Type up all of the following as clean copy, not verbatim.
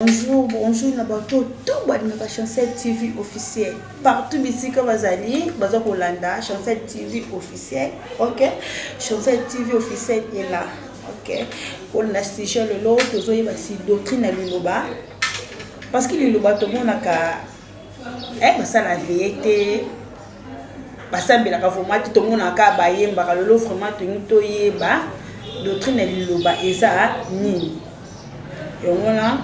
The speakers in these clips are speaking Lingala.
Bonjour, Nabato, tout le Chancel TV officiel. Partout ici que vous allez, vous Hollanda, Chancel TV officiel. Ok, Chancel TV officiel est là. Ok, pour la station le lot, vous avez aussi doctrine à l'Iloba. Parce que l'Iloba, tout le monde a ça la vérité. Ça bien la format, tout le monde a baillé, le vraiment tout yeba. Doctrine à l'Iloba, et ça ni. Et on a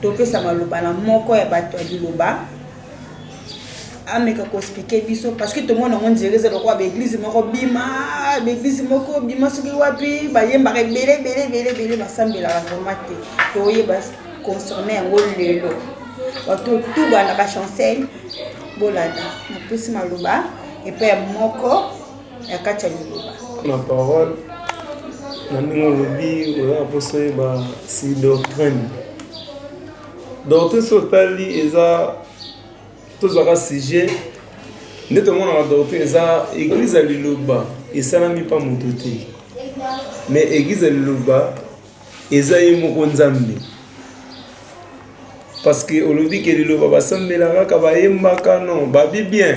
topé ça maloba na moko ya bato ya liloba ameka ko expliquer biso parce que tout le monde on dirait c'est le roi l'église moko bima soki wapi ba yemba belé basambela la formate to yeba concerné ngo lelo bato tout ba na ba chancel bolada na pesi maloba et puis moko ya kacha liloba la parole na ningo lobi oya poso ba si doctrine doctrine sotali eza tozwaka sujet nde tomona na doctrine eza église ya liloba esalami mpa moto te mais église ya liloba eza ye moko nzambe parce que olobi ke liloba basambela kaka bayembaka non babi bien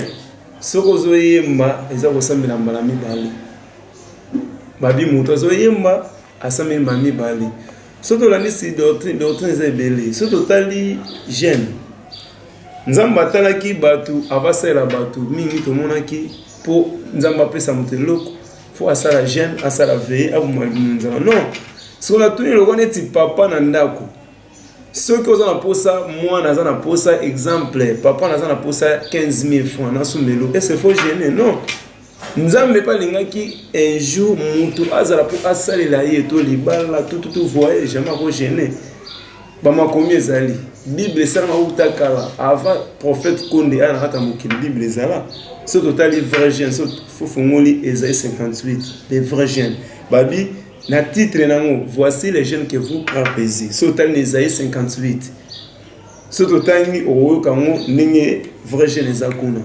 soki ozoyemba eza kosambela mbala mibale babi moto azoyemba asambeli mbala mibale soto la nisi doctrine eza ebele soto tali jeune nzambe atalaki batu abasalela batu mingi tomonaki po nzambe apesa moto eloko fo asala jeune asala veye abuma nzala non soki natuni eloko neti papa na ndako soki oza na posa mwana aza na posa exemple papa naza na posa 15 000 francs nasomelo ese fo gêner non nzambe pa lingaki un jour mutu azala po asalela ye to libala tout voyer jamais ko gêner bamakomi ezali bible esalama utakala avant prophète Konde ana kata mokili bible ezala so total virgin so fofongoli Esaïe 58 les virgins babi na titre nango voici les jeunes que vous trapézez so total Esaïe 58 so total ni oyokango ndenge virgin ezakuna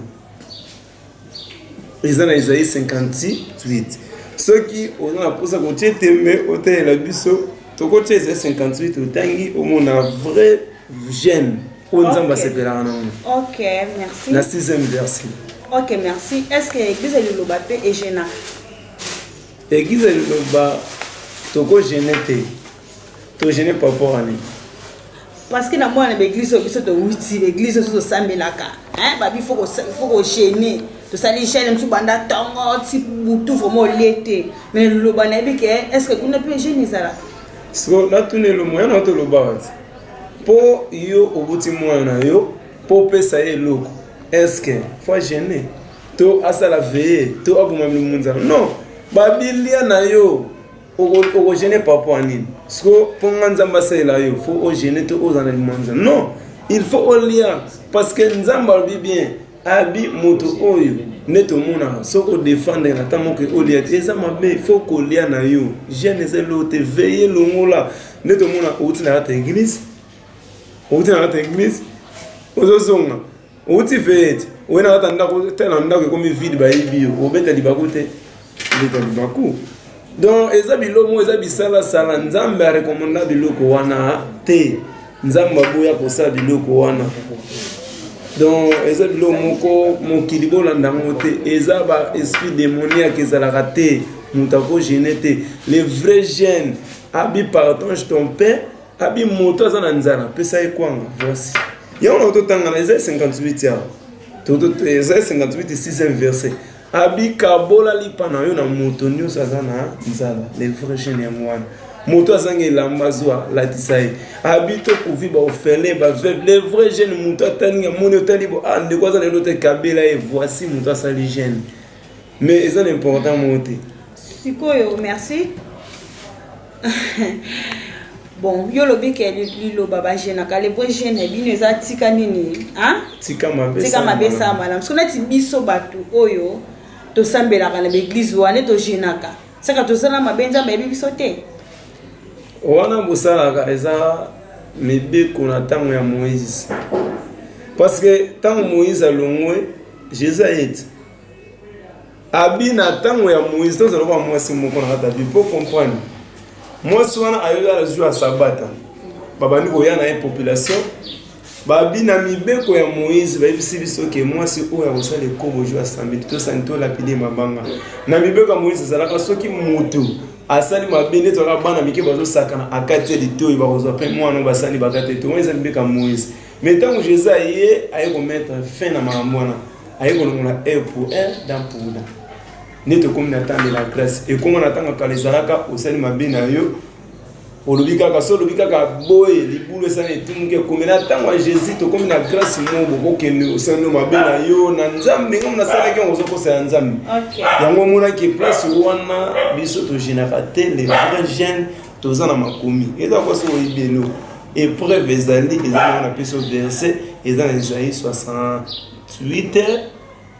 ils ont Esaïe 58 ceux qui ont la pose à côté tembe hôtel la biso to côté Esaïe 58 otangi au mon vrai jeune onzamba sepela na OK, merci. La 6e verset. OK, merci. Est-ce que l'église de Liloba est gênant? L'église de Liloba toko gênete. To gêner par rapport à lui. Parce que dans moi l'église biso to wuti l'église so sambelaka. Babi faut gêner. To sali chaîne msu banda tongo ti butu vraiment l'été mais le bana bi ke est-ce que kuna peut gêner ça là so na tune le moyen na to lo barat po yo obuti moyen na yo po pesa ye loko est-ce que faut gêner to asala veiller to abuma munza non babilia na yo o gêner papa nini so po nzamba sela yo faut o gêner to ozana munza non il faut o lien parce que nzamba bi bien abi moto oyo neto mona soko défendre na tamo ke olia eza mabe faut kolia na yo jeune zelote veiller longola neto mona outi na ta église ozozonga outi veille wena ata ndako tena ndako comme vide ba ibio obeta libakote beta libaku donc eza bilomo eza bisala sala nzambe a recommanda biloko wana te nzamba boya kosa biloko wana donc eza bilo moko mokili bolanda ngote eza ba esprit démoniaque ezalaka te mutako gêner les vrais jeunes abi partage ton père abi moto aza na nzala pesa ekwanga voici ya on totanga na Esaïe 58 ya Esaïe 58 6e verset abi kabola lipana yo na moto nyonso aza na nzala les vrais jeunes ya mwana moto azange lambazwa latisai habito kuviba ofele ba veuve les vrais jeunes moto atani moni otalibo ande kwa za lote kabela et voici moto asali jeune mais c'est important monter sikoyo merci bon yo lobi ke liloba ba jeune ka les vrais jeunes bino za tika nini hein tika mabesa malam sona ti biso batu oyo to sambela kana l'église wane to jenaka saka to sala mabenza mayebi biso te wana bosalaka eza mibeko na ntango ya Moïse parce que ntango Moïse alongwe Jésus aeti abi na ntango ya Moïse tozaloka mwasi moko na kata bi po comprendre mwasi wana ayoka la jour ya sabata babandi koya na population babi na mibeko ya Moïse bayebisi biso ke mwasi oyo akosala ekobo jo asambeli tosani tolapide mabanga na mibeko ya Moïse ezalaka soki mutu asali mabe nde toka bana mike bazosakana akati ya litoyi bakozwa mpe mwana basali bakati to eza mibeko ya Moïse mais ntango Jésus aye aye komettre fin na makambo wana aye kolongola un pour un dans pour dans nde tokomi na temps de la grâce ekomona na ntango kala ezalaka osali mabe na yo olobi kaka so olobi kaka boye libulu esana etumuke komena ntango ya Jésus tokomi na grâce mo bokokende osali mabe na yo na nzambe ndenge monasalaki yango ozokosa ya nzambe yango omonaki place wana biso togénéraka te les vrais jeunes toza na makomi eza kwasi oyibelo épreuve ezali ezali na peso verset eza na Isaïe 68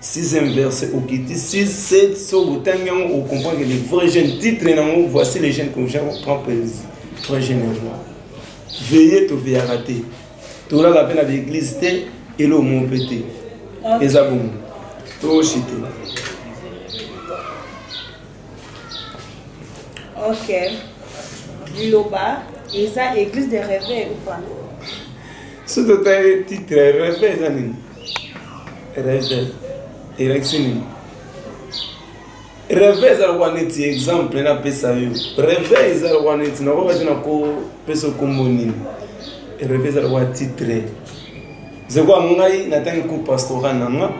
6e verset au kiti 6 7 so botangi yango ocomprendre que les vrais jeunes titre nango voici les jeunes que je prends plaisir vrais jeunes veillez to veillera te tola la peine avec l'église te et le mot pété eza bon to chité. OK. Liloba, eza église de réveil ou pas? Ce total titre réveil zani. Réveil. Élection. Réveil za waneti exemple na pesa yo. Réveil za waneti na kwa jina ko peso komboni. Réveil za wa titre. Zeko ngai natangi ku pastoral nanga.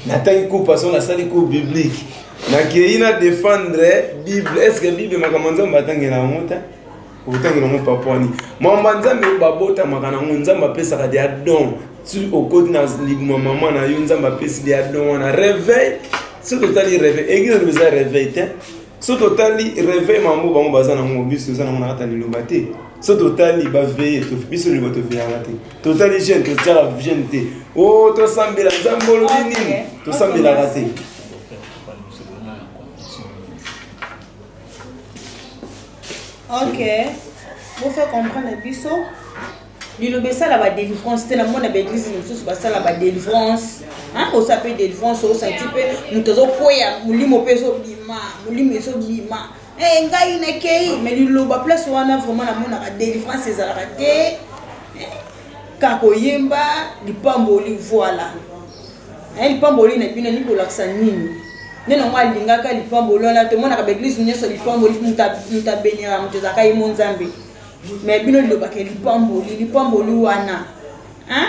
Natangi ku pastor na sali ku biblique. Na kiina défendre Bible. Est-ce que Bible makamanza mbatangi na mota? Utangi na mo papwani. Mamba nzambe babota makana nzamba pesa ka dia don. Tu au côté na libuma maman na yo nzamba pesa dia don na réveil. Ce totali réveil. Église besoin réveil te. Ce totali réveil mambo bango bazana ngo biso zana ngona kata liloba te. Ce totali ba veiller to biso liloba to veiller te. Totali jeune to tala jeune te. Oh to sambela nzambolo nini? To sambela raté. OK. Vous faire comprendre biso. Liloba ça la délivrance, c'est la mona l'église nous ça la délivrance. Hein, on s'appelle délivrance, on senti peu nous tozo koya mulimo peso bima, mulimo peso bima. Eh ngai nekei, mais liloba place wana vraiment la mona délivrance c'est la raté. Kako yemba lipamboli voilà. Hein lipamboli na bino ni kolaksa nini? Neno mwa lingaka lipamboli na to mona ka église nyeso lipamboli muta benira mutezaka imonzambe. Mais bino liloba ke lipamboli wana. Hein?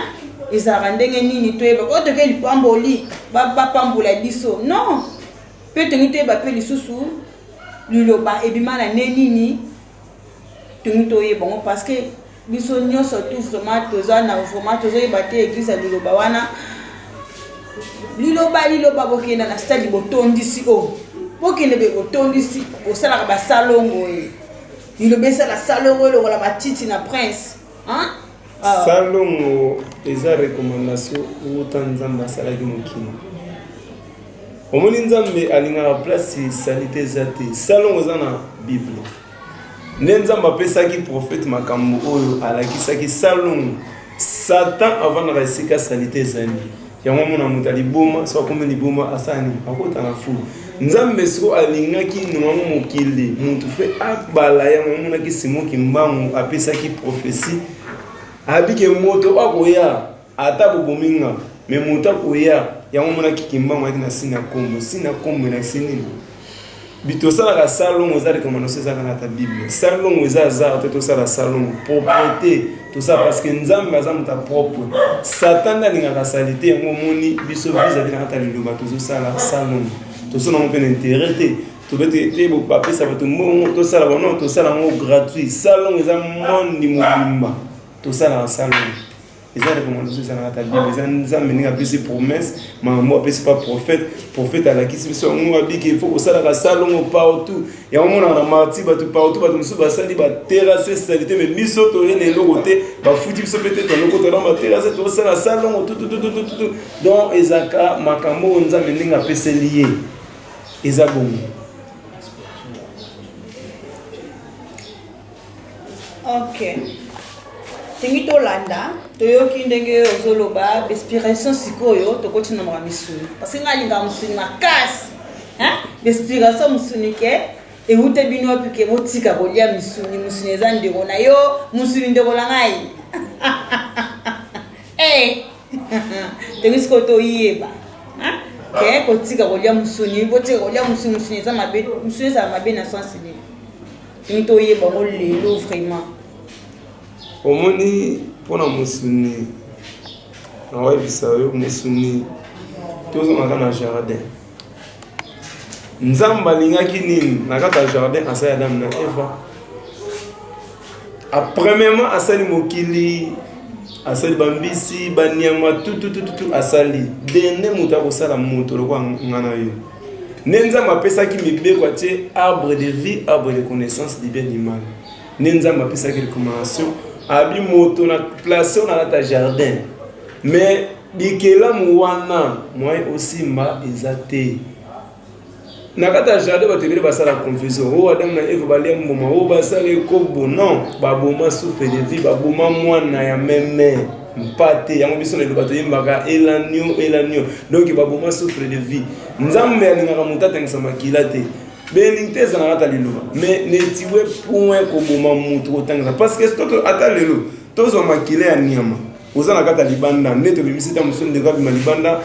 Ezara ndenge nini toyeba ko to ke lipamboli ba pambola biso. Non. Pe tengi toyeba pe lisusu liloba ebima na nini tengi toyeba ngo parce que biso nyonso tout vraiment toza na vraiment tozoyeba te église ya liloba wana. Liloba bokenda na stade botondisi o. Bokende be botondisi osala ba salongo e. Liloba la salongo lo la matiti na prince. Hein? Salongo eza recommandation utanzamba salaki mokino. Omoni nzambe alinga place salite zate. Salongo eza na Bible. Nzamba pesaki prophète makambo oyo alakisaki salongo. Satan avant na resika salite zani. Yango mona mutali boma so komeni boma asani akota na fu. Nzambe siko alingaki nwango mokili mutu fe abala yango mona kisimo kimbangu apesaki prophétie. Abike moto akoya ata bobominga me moto akoya yango mona kikimbango akina sina kombo na sinini. Bitosala ka salon ozali comme ça ça na ta Bible. Salon ozaza to sala salon propreté tout ça parce que nzambe azam ta propre. Satan ndalinga ka salite yango moni biso vis-à-vis na ta liloba to sala salon. To sala on peut intérêt to bete bo papier ça va to mo to sala non to sala ngo gratuit. Salon ezam mondi mobimba. To sala salon. Les gens recommandent ça dans ta Bible. Les gens menent plus de promesses. Moi, je pas prophète à la qui se sont moi dit qu'il faut que ça la salon partout. Et on a un martyr partout, nous sommes basali ba terrasser salité mais biso to les côté ba fouti biso peut-être dans le côté dans terrasser to ça la salon tout. Donc ezaka makambo onza menenga pese lié. Ezabon. OK. Tengi to landa toyoki ndenge ozoloba inspiration sikoyo tokoti na misuni parce que ngalinga musuni makasi hein inspiration musuni ke et vous te bino puis que motika kolia musuni eza ndeko na yo musuni ndeko la ngai eh tengisko to yeba ke kotika kolia musuni botika kolia musuni eza mabe na sens ni tengi to yeba ko lelo vraiment omoni pona musuni na webisa yo musuni tozonga na jardin nzamba lingaki nini na kata jardin asali Adam na Eva premièrement asali mokili asali bambisi banyama tout asali dene muta kosala moto lokwa ngana yo ne nzamba apesaki mibeko atie arbre de vie arbre de connaissance du bien du mal ne nzamba apesaki recommandation abi moto na place na kata jardin mais bikela muwana moi aussi ma ezate nakata jardin batebele basala confusion o Adam na Eva balia mboma o basala ekobo non baboma souffle de vie baboma mwana ya meme mpate yango biso na lobato yimbaka elanio donc baboma souffle de vie nzambe alingaka mutata ngisa makila te beniteza na kata liloba mais netiwe point koboma mutu otangisa parce que toto ata lelo tozo makila ya nyama oza na kata libanda neto bimisita musoni de kabima libanda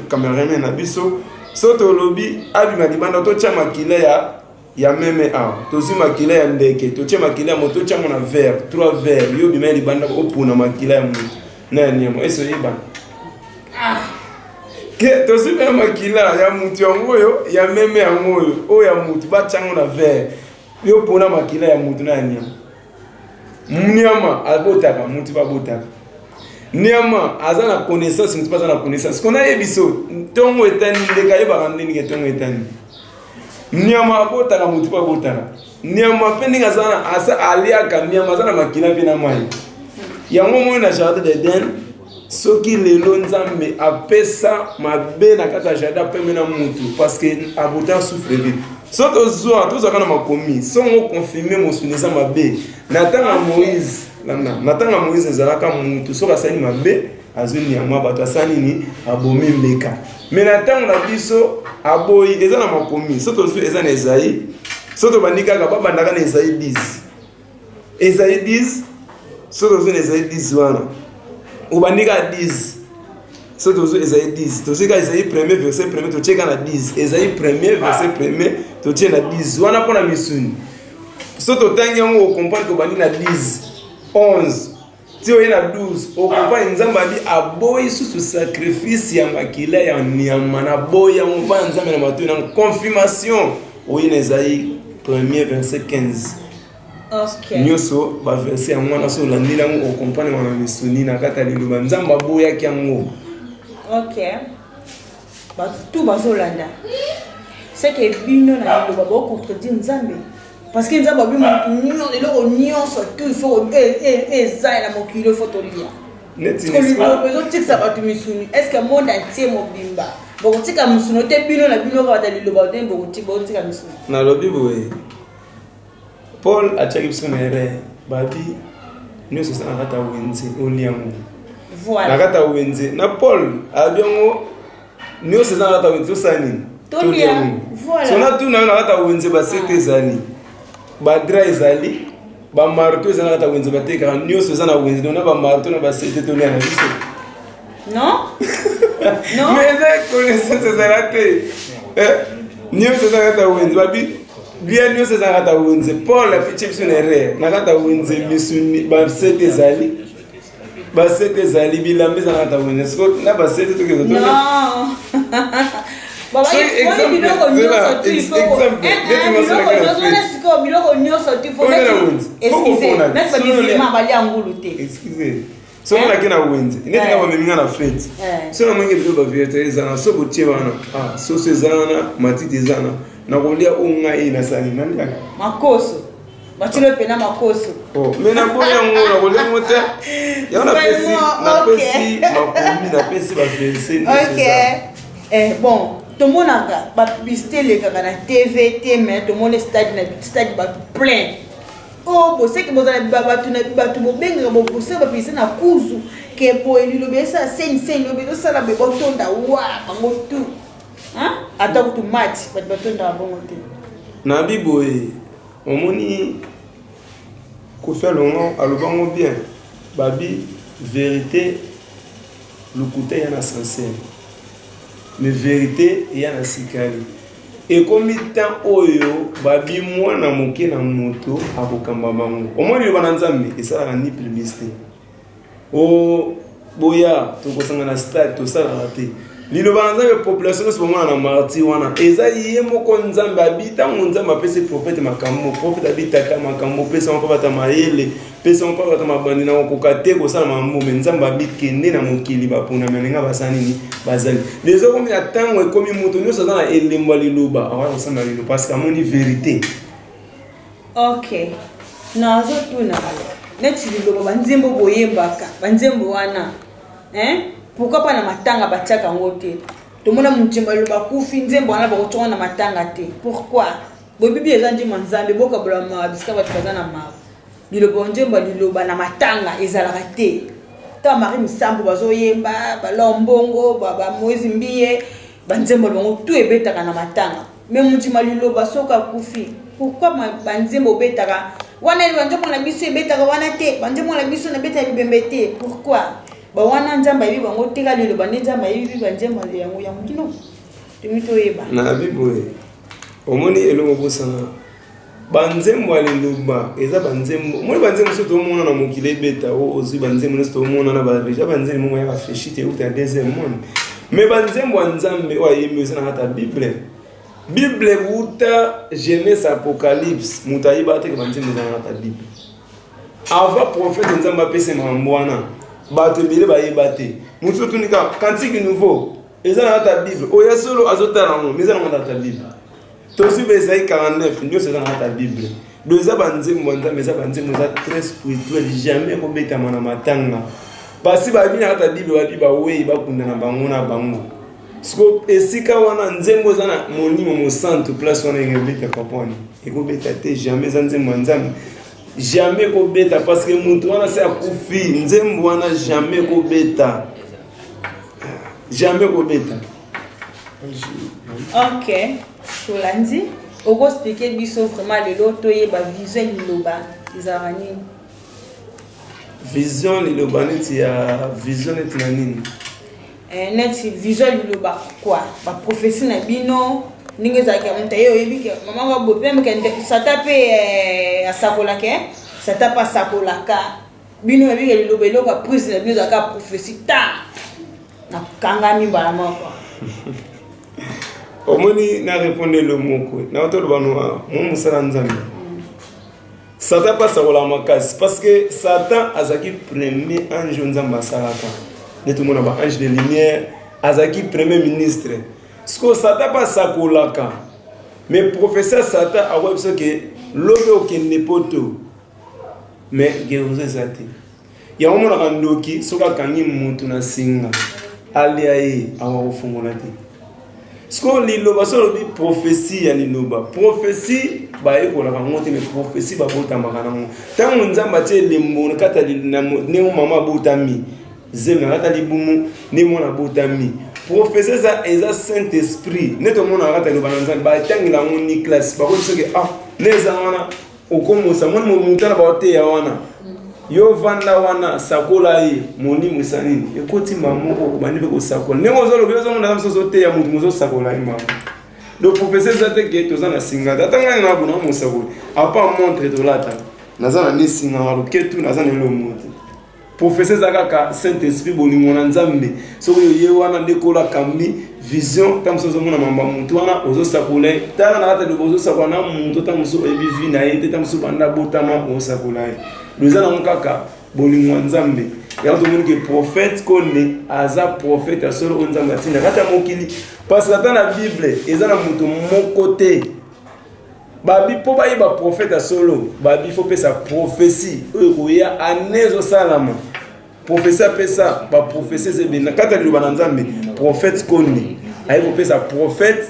cameraman na biso soto lobi abima libanda to tia makila ya meme a to zi makila ya ndeke to tia makila ya moto tia mona verre 3 verre yo bima libanda opuna makila ya moto na nyama eso yiba ke to zi makila ya moto yango ya meme yango o ya moto ba tia na verre yo puna makila ya moto na nyama mnyama abotaka moto ba botaka Niama azana connaissance mutu pas na connaissance kona yebiso tongo etani ndeka yeba ndeni ke tongo etani niama abotaka mutu pa botaka niama pendinga zana asa alia ka niama azana makila pina mai yango mo na jardin d'Eden soki lelo nzambe apesa mabe na kata jardin pembe na mutu parce que abota souffre vie soto zo to zakana makomi songo confirmer mosuneza mabe natanga Moïse natanga Moïse ezalaka mutu soka asali mabe azuni ya mwa bato asali ni abomi mbeka mais natanga na biso aboyi eza na makomi soto zo eza na Esaïe soto bandika ka baba ndaka na Esaïe 10 soto zo na Esaïe 10 wana ubandika 10 soto zo Esaïe 10 to sika Esaïe 1er verset 1er to cheka na 10 Esaïe 1er verset 1er to cheka na 10 wana pona misuni soto tangi yango o comprendre ko bandi na 10 11 tio ina 12 o comprendre nzamba bi aboyi susu sacrifice ya makila ya nyama na boya mpa nzamba na matu na confirmation o ina Esaïe 1er verset 15 okay nyoso ba verset ya mwana so landila ngo o comprendre wana misuni na kata liluba nzamba boya kyango okay ba tout bazolanda c'est que bino na liluba ba contredire nzambe parce que nzamba bi mutu nyonso tout il faut eza la mokilo photo lia neti ko liluba bezo tiksa ba tumisuni est-ce que monde entier mobimba boko tika musuno te bino na bino ka ta liluba te boko tika misuni na lobi boye Paul achaki biso na ere babi nyoso sana kata wenze oliango voilà nakata wenze na Paul abiongo nyoso sana kata wenze sani toliango voilà sona tu na kata wenze ba sete zali ba dra ezali ba marteau sana kata wenze ba teka nyoso sana wenze na ba marteau na ba sete toliango na biso non non mais c'est connaissance ça raté nyoso sana kata wenze babi bien nous c'est ça wenze Paul la petite missionnaire na kata wenze misuni ba sete zali bilambe za kata wenze so na ba sete to kezo non baba exemple biloko nyonso tu faut excusez so on a kina wenze neti na bameminga na fete so na mwenge bilo ba vérité ezana so botie wana so sezana matiti ezana na kolia unga ina sani nani makoso batilo pena makoso mena boya ngo na kolia mote ya na pesi makomi na pesi ba verset OK bon to monaka ba publicité le kaka na TV mais to mona stade ba plein bo c'est que bozala batu bobenga bo poser ba publicité na kuzu ke po elilo besa sen lo bezo sala be botonda wa bango tout hein ata kutu match batonda bongo te na biboye omoni ko faire longo alobango bien babi vérité le côté yana sincère mais vérité yana sikali et comme temps oyo babi mwana moke na moto akokamba bango omoni bana nzambe esala ni publicité o boya tokosanga na stade to sala raté lilo banza population so mwana na marti wana eza yiye moko nzambe abita nzambe apese prophète makambo prophète abita ta makambo pesa mpa bata mayele pesa mpa bata mabandi na kokate ko sala mambo nzambe abikende na mokili bapona menenga basani ni bazali lezo komi atango ekomi mutu nyoso za na elemba liloba awa kosamba lilo parce que amoni vérité. OK na zo tuna neti liloba banzembo boyembaka banzembo wana pourquoi pas na matanga batiaka ngote tomona mujemba liloba kufi nzembo wana bakotonga na matanga te pourquoi bobibi eza ndima nzambe boka bolama bisika batikaza na ma liloba nzembo liloba na matanga ezalaka te ta mari misambo bazoyemba balombongo baba moezi mbiye banzembo bango tout ebetaka na matanga mais mujima liloba soka kufi pourquoi banzembo betaka wana banzembo na biso ebetaka wana te banzembo na biso na beta bibembe te pourquoi ba wana nzamba yibi bango teka liloba nzamba yibi banzembo yango ya mukino timito yeba na biboye omoni elongo bosana banzembo liloba eza banzembo moni banzembo so to mona na mokile beta o ozi banzembo so to mona na ba déjà banzembo mo ya ba feshite ou ta deuxième monde mais banzembo nzambe o ayemi sana hata bible uta Genèse Apocalypse mutayiba te banzembo za hata bible avant prophète nzamba pese mambwana bato bile bayeba te mutu tunika cantique nouveau eza na bible oya solo azotala ngo meza na ta bible tosi bezai 49 nyo seza na ta bible doza banzembo nzambe za banzembo za très spirituel jamais ko beta mana matanga basi babi na ta bible babi ba we bakunda na bango na bango sko esika wana nzembo za na monimo mo centre place wana ngebeta kaponi eko beta te jamais za nzembo nzambe jamais ko beta parce que mutu wana c'est akufi nzembo wana jamais ko beta OK Tolandi oko expliquer biso vraiment le loto yeba vision liloba izarani vision liloba neti ya vision neti na nini neti vision liloba quoi ba prophétie na bino ninge zaki amunta yo yebike mama wa bope mkende satape asakolake satapa asakolaka bino yebike liloba eloko prise na bino zaka prophétie ta na kanga mimbala moko omoni na répondre le moko na otolo bano mo musala nzambe Satan passe à la makasi parce que Satan azaki premier ange nzamba salaka neto mona ba ange de lumière azaki premier ministre ce que Satan passe à kolaka mais professeur Satan a web ce que lobe okende poto mais geruze zati ya omona kandoki soka kangi mutu na singa ali ai awa ofungola te sko liloba solo bi prophétie ya liloba prophétie ba ekola kangote mais prophétie ba bota makana mo tango nzamba tie lembo kata na ne mama botami zeme kata libumu ne mona botami prophétie za eza saint esprit neto mona kata liloba nzamba ba tangila ngo ni classe ba ko soke neza wana okomosa mona mo mutana ba te ya wana yo vanda wana sakola yi moni musani ekoti mamoko bandi be ko sakola nengo zolo bezo mona kamso zote ya mutu muzo sakola yi mama le professeur zate ke to zana singa datanga na buna mo sakola apa montre to lata nazana ni singa walo ketu nazana lo mutu professeur zakaka saint esprit bolingo na nzambe so yo ye wana ndekola kambi vision tamso zo mona mamba mutu wana ozo sakola tala na lata de ozo sakola na mutu tamso ebi vina yete tamso banda botama ozo sakola nous allons kaka bolingo nzambe ya to monike prophète konne aza prophète asolo nzambe tina kata mokili parce que dans la bible ezana mutu mokote babi po ba prophète asolo babi faut pesa prophétie oya anezo salama professeur pesa ba prophétie zebina kata liba nzambe prophète konne ayi faut pesa prophète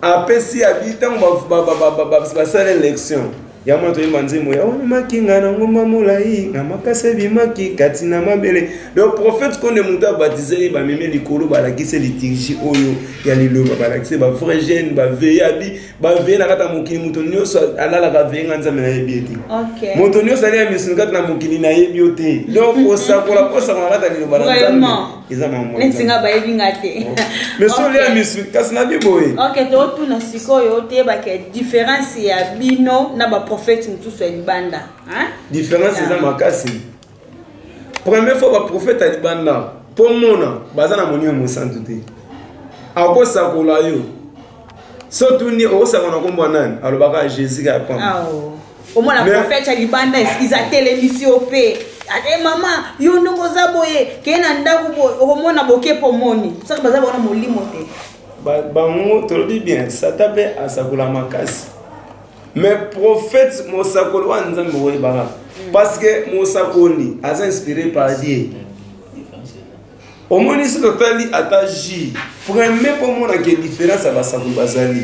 apesi habitant ba sala élection ya mwana toyemba nzembo ya omaki nga na ngomba molai na makasi ebimaki kati na mabele. Donc prophète konde moto abatize ye bameme likolo balakisi liturgie oyo ya liloba balakisi bavrai jeune baveye abi baveye na kati ya mokili moto nyonso alalaka veye nga nzambe nayebi ye te. Moto nyonso ali ya misuni kati na mokili nayebi yo te. Donc kosakola na kati ya liloba na nzambe eza netinga bayebi nga te. Mais so lia misuni kasi na biboye. Ok, totuna sikoyo toyebaka différence ya bino na baprophète mosusu ya libanda. Différence eza makasi. Première fois baprophète ya libanda mpo mona baza na monio mosantu te. Akosakola yo so tuni okosakola na kombo nani alobaka Jésus ka pamba. Omona prophète ya libanda eskiza telemisi ope. Ate mama yo ndongo za boye kena ndaku boye okomona boke pomoni. Saka baza bona molimo te. Bango tolobi bien satape asakola makasi. Mais prophète mosakoli wa nzambe oyebaka parce que mosakoli aza inspiré par Dieu. Omoni si totali ataji premier pour mona que différence aba sakoli bazali.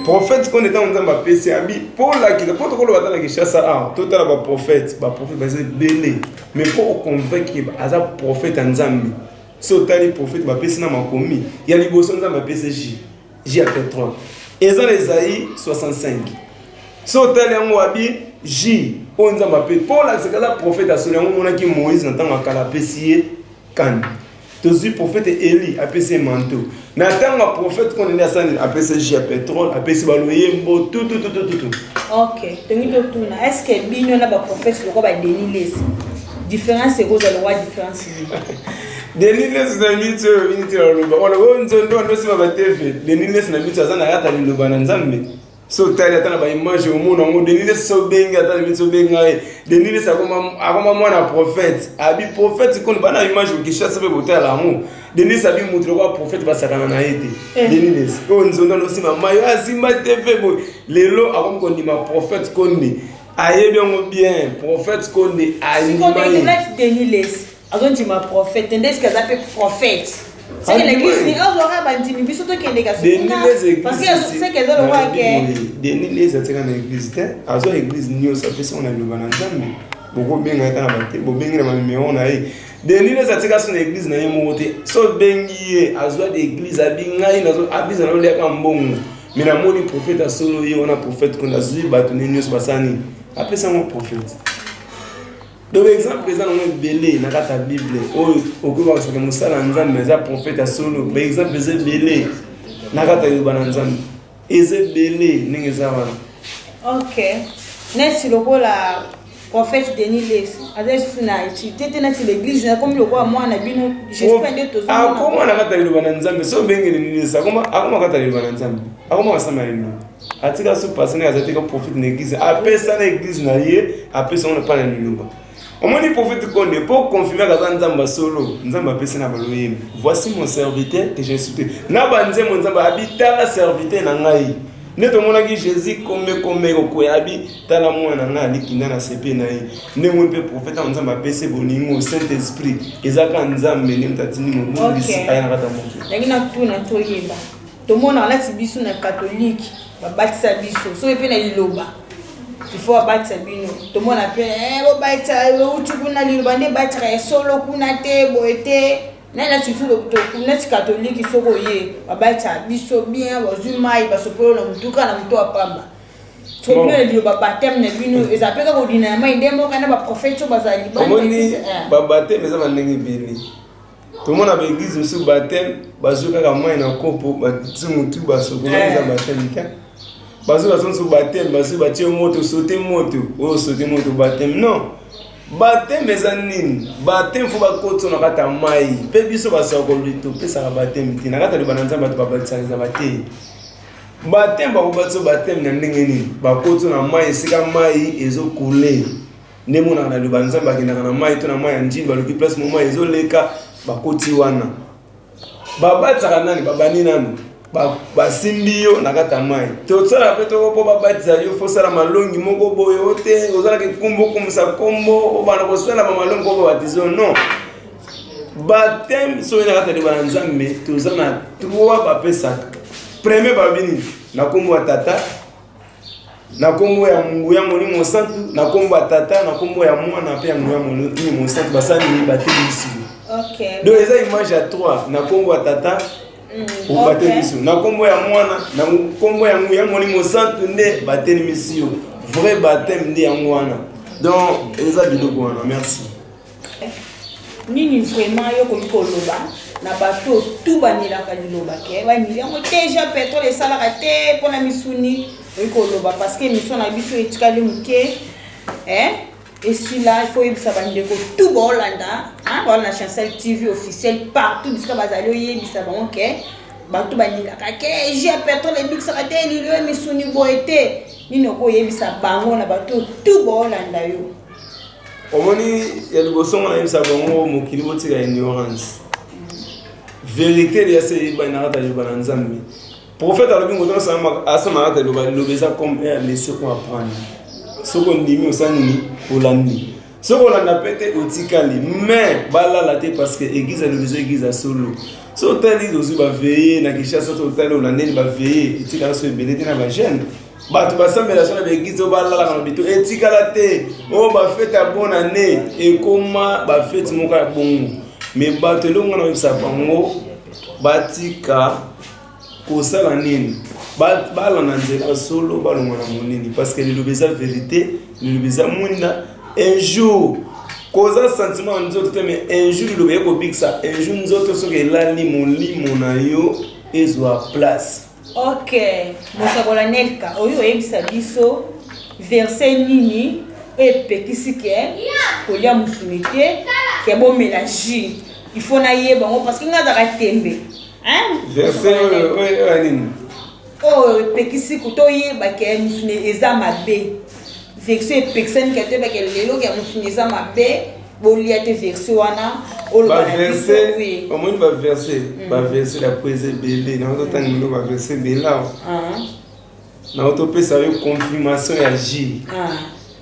Prophète qu'on est en nzambe apesi abi pour la ki pour tokolo batala ki chassa total ba prophète bazali belé mais pour convaincre aza prophète nzambe. So tali prophète bapesi na makomi ya liboso nzambe apesi J à pétrole. Ezan Esaïe 65. So tali yango abi J o nzambe apesi pour la sekala prophète asoli yango mona ki Moïse na tanga kala pesi kan. Tozi prophète Eli apesi manteau. Na tanga prophète qu'on est asani apesi J à pétrole apesi baloyembo tout. OK, tengi to tuna. Est-ce que bino na ba prophète ko ba Denis différence est cause la différence. Denis na mito unité la loba. Wala nzondo ndo sima ba TV. Denis na mito azana kata liloba na nzambe. So tali atana ba image omona ngo Denis so benga atana mito benga. Denis akoma mwana prophète. Abi prophète kon bana image ukishasa be botala amu. Denis abi mutu kwa prophète basakana na yete. Denis o nzondo ndo sima mayo azima TV bo. Lelo akom ko ndima prophète konde. Ayebi ngo bien prophète konde ayima. Denis Azonji ma prophète, tendez que ça peut prophète. C'est que l'église ni aura bandini biso to kende ka parce que c'est que ça le roi que Denis les atira na église te azo église ni o sape son na lobana nzambe boko benga ta na bate bo bengi na mameo na ye Denis les atira son église na yemo te so bengi azo de église abinga ina zo abiza na le ka mbongo mais na moni prophète asolo ye ona prophète qu'on a zui batuni nyos basani apesa mo prophète. Donc exemple présent dans belé na kata Bible o ko ba so ke musala nzambe za prophète asolo par exemple ze belé na kata yobana nzambe eze belé ninge za wana. OK. Nesi lokola prophète Denis Les adresse na tete na l'église na comme le roi moi na bino j'espère de tous. Comment na kata yobana nzambe so bengene ni sa comment kata yobana nzambe akoma wasama lino atika so passer azati ko prophète na église apesa na église na ye apesa on pas na liloba. Omoni prophète konde pour confirmer que nzamba solo nzamba pesa na baloyembi. Voici mon serviteur que j'ai insulté. Na banze mon nzamba habita la serviteur na ngai. Neto mona ki Jésus comme ko yabi tala mwana na likinda na sepe na ye. Ne mo pe prophète nzamba pesa boningo Saint Esprit. Ezaka nzambe ne mtatini mo bundisi ayana kata mo. Lakini tuna toyeba. To mona la tibisu na catholique babatisa biso. So epe na liloba. Il faut abattre bino tout le monde appelle bo baita utu kuna libande baita solo kuna te boete na la tifu to kuna catholique soko ye baita biso bien bazumai basopolo na mutuka na muto apamba to bien le baptême na bino ezapeka ko dina mai ndembo kana ba prophète bazali bani ba baptême za bandenge bini tout le monde a église sur baptême bazuka ka mai na kopo ba tsimutu basoko za baptême bazo la sonso baptême bazo batie moto sauter moto o sauter moto baptême non baptême ezanini baptême faut bakoto na kata mai pe biso basako lito pesa baptême tina kata le bananza bato babatisa za baptême baptême ba bato baptême na ndenge nini bakoto na mai sika mai ezo couler ndemo na le bananza bakina na mai to na mai njini baloki place mo mai ezo leka bakoti wana babatisa nani babani nani basimbi yo na kata mai totsala pe to po babatiza yo fosala malongi moko boye ote ozala ke kumbo kumsa kombo obana ko sala malongi ko batizo non baptême so ina kata de bana nzambe tozana trois bapesa premier babini na kombo tata na kombo ya Nguya Molimo Santu, na kombo ya tata, na kombo ya mwana pe ya Nguya Molimo Santu basali bateli biso. OK. Donc eza image à 3 na kombo ya tata pour bateli biso. Na kombo ya mwana, na kombo ya Nguya Molimo Santu nde bateli biso. Vrai baptême nde yango wana. Donc eza biloko wana. Merci. Nini vraiment yo ko loba na bato tout banilaka liloba ke ba miliango déjà pétrole esalaka te pona misuni ko loba parce que mission na biso etikali muke et si là il faut yebisa bandeko tout bolanda voilà na Chancel TV officiel partout bisika bazali oyebisa bango ke bato banilaka ke j'ai pétrole ebikisaka te lilo misuni boete nini ko yebisa bango na bato tout bolanda yo. Omoni ya liboso ngana yebisa bango mokili botika ignorance. Vérité ya se ba na rata yoba na Nzambe. Prophète alobi ngoto sama rata yoba lobeza comme laisser quoi apprendre. Soko ndimi osanini olandi. Soko landa pete otikali mais bala la te parce que église lobeza église solo. So tali dozu ba veiller na Kinshasa so tali olandeni ba veiller etikala so ebelete na ba jeune. Bato basambela sona begize obalala kana bito etikala te o ba fête à bonne année et comment ba fête moka ya bongo mais bato longa na bisa bango batika kosala nini bala na nzela solo balonga na monini parce que le lobeza vérité le lobeza mwinda un jour koza sentiment nzoto te mais un jour le lobeye ko biksa un jour nzoto soki elali molimo na yo ezwa place. OK, mosabola Nelka oyo yebisa biso verset nini epekisi ke kolia musunite ke bo mélange il faut na yeba parce que ngada ka tembe verset oyo nini oh epekisi kuto yeba ke musune eza mabe verset epekisani ke te ba ke lelo ke musune eza mabe bolia te verset wana ba verset au moins ba verset la poésie belé na auto tangelo ba verset bela na auto pesa yo confirmation ya J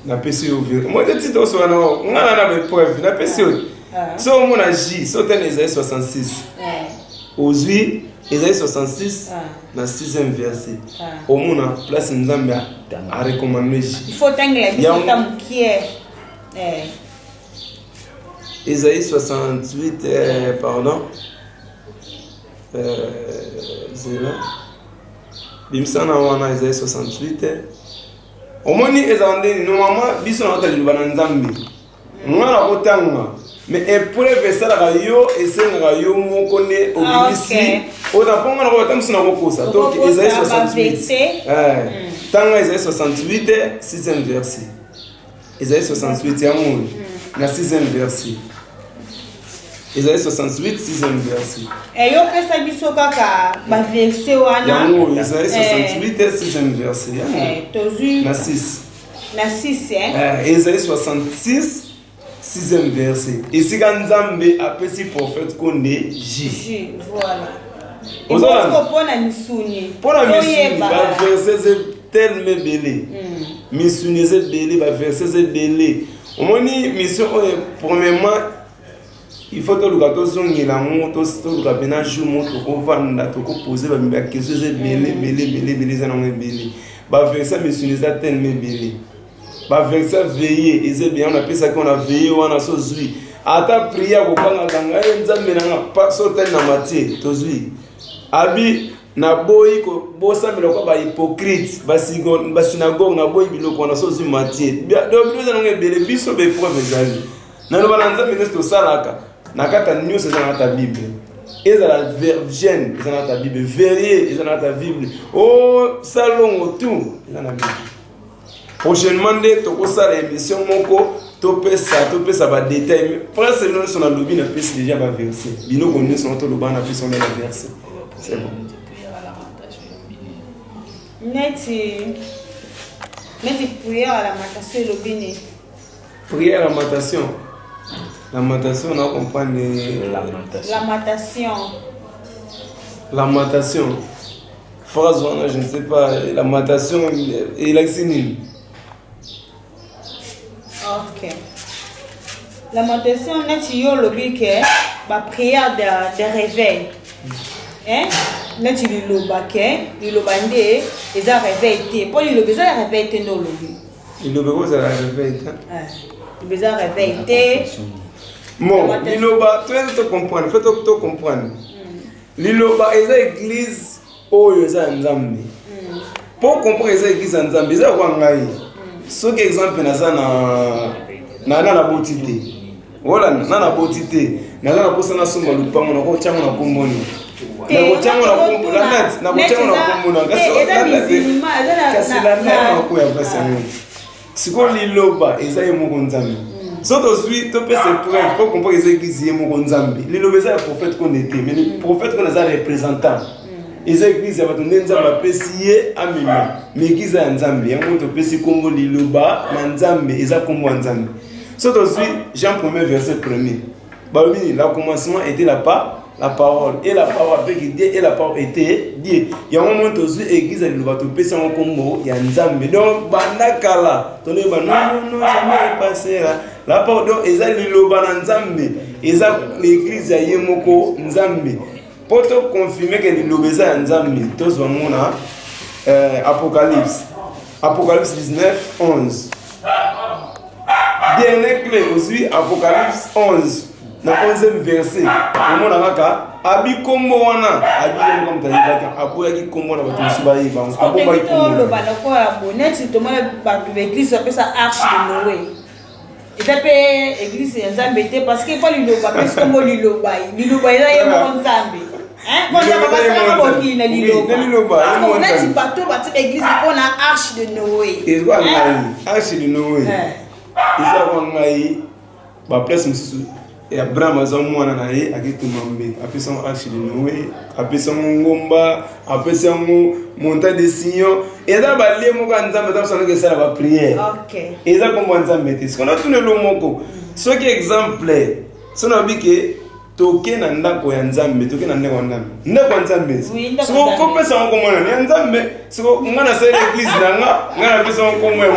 na pesa yo ver moi de titre so na ngana na be preuve na pesa yo so mon J so ten Isaïe 66 aujourd'hui Isaïe 66 na 6e verset au mona place Nzambe a recommander J il faut tangela biso tamukie Isaïe 68, pardon. C'est là. Bimsana wana Isaïe 68. Omoni ezandeni normalement biso na tali bana Nzambe. Ngana kotanga. Mais épreuve ça la yo esenga yo moko ne obibisi. Oda ponga na ko tamsina ko kosa. Donc Isaïe 68. Tanga Isaïe 68 6e verset. Isaïe 68 ya mon. Na 6e verset. Isaïe 68, 6e verset. Et yo pesa biso kaka ba verset wana. Yango Isaïe 68, 6e verset. Tozu. Na 6. Na 6 Isaïe 66, 6e verset. Ici quand Nzambe apesi prophète konde J. Voilà. Ozala. Pona misuni. Pona misuni ba verset c'est tellement belé. Misuni c'est belé, ba verset c'est belé. Omoni mission premièrement il faut que le gâteau soit ngila moto to ka bena jour moto ko vanda to ko poser ba question c'est belé ça non belé ba verset mission ça tellement belé ba verset veiller et c'est bien on appelle ça qu'on a veillé on a so zui ata prière ko banga ganga Nzambe na pas so tel na matie to zui abi na boyi ko bosambela ko ba hypocrite ba synagogue na boyi biloko na so zui matie donc nous allons belé biso be preuve ezali na lo balanza ministre salaka na kata nyonso eza na ta Bible ezala virgin eza na ta Bible verrier eza na ta Bible oh salongo tout eza na Bible prochainement nde tokosala émission moko topesa ba détail presque nyonso na lobi na pesi déjà ba verset biloko nyonso na toloba na pesi na verset c'est bon neti prière à la matation lobini prière à la matation. La matation, on a compris la matation. Phrase, je ne sais pas. La matation, il a signé. Ok. La matation, on a dit la prière de réveil. Hein? neti liloba ke liloba nde eza réveil te po liloba eza réveil te ndo lobi liloba koza la réveil te liloba eza réveil te bon liloba to comprendre fait to comprendre liloba eza église oyo eza nzambe pour comprendre eza église nzambe eza kwa ngai soki exemple naza na boti te voilà na boti te naza na posa na somba lupango na ko tyango na komboni na tyango na komboni na tyango na komboni kasi la na ko ya pesa ngoni siko liloba eza yemoko nzambe so tozwi topesa preuve pour comprendre eza église yemoko nzambe liloba eza ya prophète qu'on était mais le prophète qu'on eza représentant eza église ya bato nde nzambe apesi ye amema mais église ya nzambe yango topesi kombo liloba na nzambe eza kombo ya nzambe so tozwi Jean 1er verset 1er balobi la commencement était la parole et la parole avec Dieu et la parole était Dieu yango mo tozwi église ya liloba topesi yango kombo ya nzambe donc bandakala tone ba non jamais passera la parole donc eza liloba na nzambe eza l'église ya ye moko nzambe pour te confirmer que liloba eza ya nzambe tozwa mona Apocalypse 19:11 dernier clé aussi Apocalypse 11 na 11e verset omona kaka abi kombo wana abi comme tayibaka aboyaki kombo na bato suba yi bango abomba kombo lo bana ko la bonnet to mala bato l'église pesa arche de Noé eta pe église ya nzambe te parce que pas liloba parce que mo liloba eza ye mo nzambe quand il y a pas ça qui na liloba on a dit bateau bâti l'église on a arche de Noé et quoi arche de Noé isa kwa ngai ba place mususu et Abraham azamwana na ye akitumambe apesa arche de Noé apesa ngomba apesa montagne de Sion eza ba lemo ka nzambe ta sala ke sala ba prière OK eza kombo nzambe te sikono tune lo moko soki exemple sona bike toke na ndako ya nzambe toke na ndako ya nzambe siko fo pesa ngo mona ni nzambe siko ngana sa église ngana pesa ngo kombo ya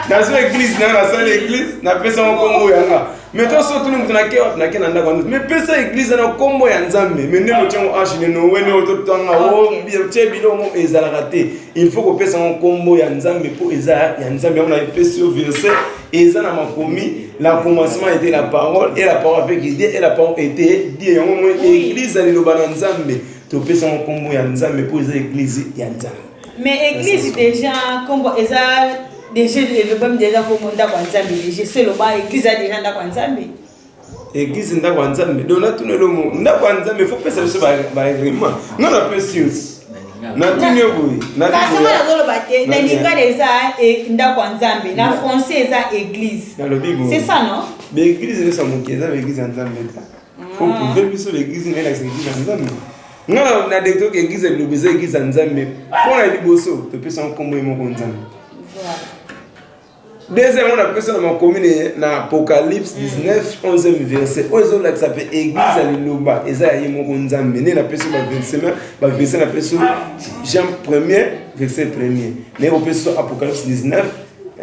na so église na sa l'église na pesa ngo kombo ya nga mais to so tunu mutuna ke na ndako mais pesa église na kombo ya nzambe mais ndemo tyango arche de Noé ne ototanga o bien bilo mo ezala raté il faut ko pesa ngo kombo ya nzambe po eza ya nzambe on a pesa au verset eza na makomi la commencement était la parole et la parole avec Dieu et la parole était Dieu yango mo église ali lo bana nzambe to pesa ngo kombo ya nzambe po eza église ya nzambe mais église déjà kombo eza déjà le bam déjà ko monda kwa nzambe déjà c'est le ba église a déjà nda kwa nzambe église nda kwa nzambe donc na tunelo mo nda kwa nzambe faut pesa biso ba agrément non na pesius na tunyo boy na tunyo na zolo bate na lingala eza nda kwa nzambe na français eza église c'est ça non mais église ne sont eza église ya nzambe ta faut prouver biso l'église na église ya nzambe ngala na de to église le beza église ya nzambe pona liboso to pesa nkombo yemo nzambe deuxième on a pris dans ma commune na Apocalypse 19:11 verset ozo la s'appelle église à liloba eza yemo nzambe ne na pesa ba verset na pesa Jean 1er verset 1er ne au pesa Apocalypse 19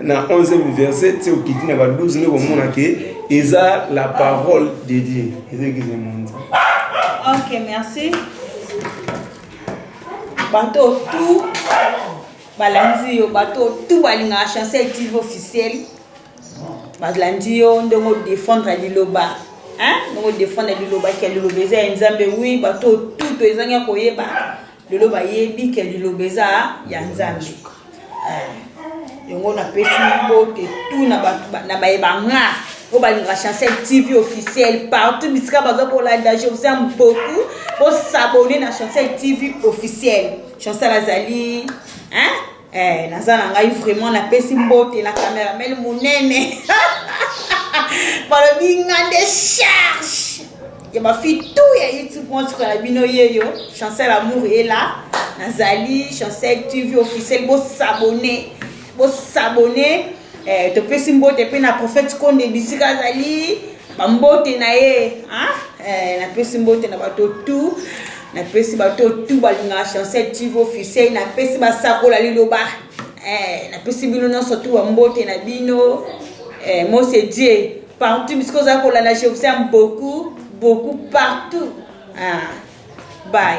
na 11e verset c'est au kiti na ba 12 ne ko mona ke eza la parole de Dieu eza église monde. OK, merci. Bateau tout balanzi yo bateau tout balinga chancel TV officiel balanzi yo ndongo défendre liloba ndongo défendre liloba ke liloba eza nzambe oui bateau tout ezanga koyeba liloba yebi ke liloba eza ya nzambe yongo na pesi mbote tout na bayebanga o balinga chancel TV officiel partout bisika bazo ko la je vous aime beaucoup pour s'abonner na chancel TV officiel chancel azali nazana ngai vraiment na pesi mbote na caméra mel munene para binga de charge ya ma fille tout ya YouTube moi sur la bino yeyo chancel amour est là nazali chancel TV officiel bo s'abonner te pesi mbote pe na prophète konde bisika zali ba mbote na ye na pesi mbote na bato tout na pesi bato tout balinga chancel TV officiel na pesi basakola liloba na pesi bino non surtout ba mbote na bino moi c'est Dieu partout bisiko za kola na je vous aime beaucoup partout bye.